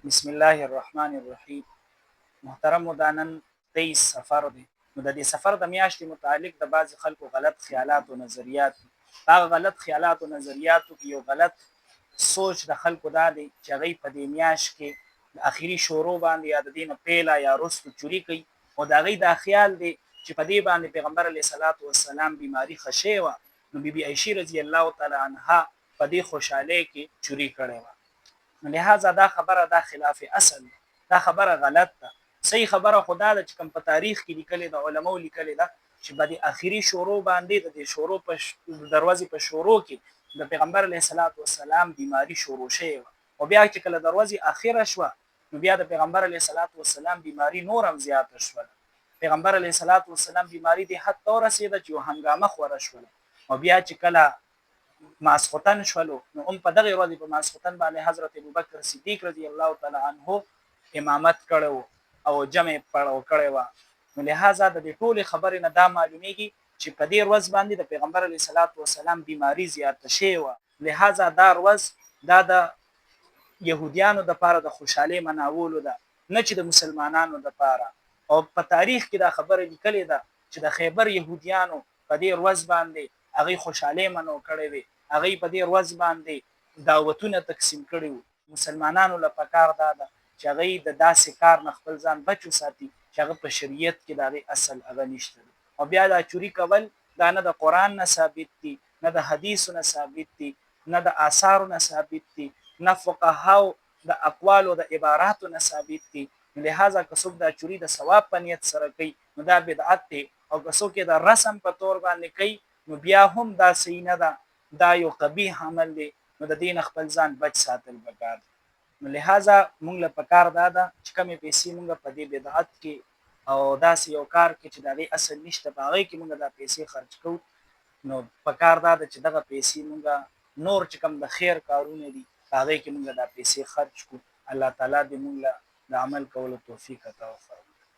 بسم الله الرحمن الرحیم. محترم دا نن 23 سفر دی. نو د دې سفر د میاشتې متعلق د بعض خلکو غلط خیالات او نظریات. هغه غلط خیالات او نظریاتو کې یو غلط سوچ د خلکو دا دی چې هغوی په دې میاشت کې د اخري شورو باندې یا د دې نه پیله یا وروستو چوري کوي، او د هغوی دا خیال دی چې په دې باندې پیغمبر علیه صلات وسلام بیماري ښه شوې وه، نو بیبي عایشې رضی الله تعالی عنها په دې خوشحالۍ کې چوري کړې وه. نو لہذا دا خبره دا خلاف اصل، دا خبره غلط ده. صحیح خبره خدا ده چې کوم په تاریخ کې لیکلې ده، علماو لیکلې ده چې په دې اخري شورو باندې د دې شورو په دروازې په شورو کې د پیغمبر علیه الصلاۃ والسلام بیماری شروع شوې وه، او بیا چې کله دروازې اخره شوه نو بیا د پیغمبر علیه الصلاۃ والسلام بیماری نور هم زیاته شوه. پیغمبر علیه الصلاۃ والسلام بیماری دې حد ته ورسېده چې یو هنګامه خوره شوله، او بیا چې کله ماسختن شولو نو هم په دغه ورځ په ماسختن باندې حضرت ابوبکر صدیق رضی الله تعالی عنه امامت کړو او جمع پړو کړی و. نو لہذا د دې ټولې خبرې نه دا معلومیږي چې په دې ورځ باندې د پیغمبر علیه الصلاۃ والسلام بیماری زیاته شوې وه. لہذا دا ورځ دا د یهودیانو دپاره د خوشحالۍ مناولو ده، نه چې د مسلمانانو دپاره. او په تاریخ کې دا خبره لیکلې ده چې د خیبر یهودیانو په دې ورځ باندې هغوی خوشحالۍ منو کړی وي، هغوی په دې ورځ باندې دعوتونه تقسیم کړي وو. مسلمانانو له پکار دا ده چې هغوی د داسې کار نه خپل ځان بچ وساتي چې هغه په شریعت کې د هغې اصل هغه نشته دی. او بیا دا چوري کول دا نه د قرآن نه ثابت دي، نه د حدیثو نه ثابت دي، نه د آثارو نه ثابت دي، نه فقهاو د اقوالو د عباراتو نه ثابت دي. لہذا که څوک دا چوري د ثواب په نیت سره کوي نو دا بدعت دی، او که څوک یې د رسم په طور باندې کوي نو بیا هم دا صحیح نه ده، دا یو قبیح عمل دی. نو د دې نه خپل ځان بچ ساتل پکار دی. نو لہذا مونږ له پکار دا ده چې کمې پیسې مونږ په دې بدعت کې او داسې یو کار کې چې د هغې اصل نشته په هغې کې مونږ دا پیسې خرج کوو، نو پکار دا ده چې دغه پیسې مونږ نور چې کوم د خیر کارونه دي په هغې کې مونږ دا پیسې خرج کړو. الله تعالی دې مونږ له د عمل کولو توفیق عطا وفرمایي.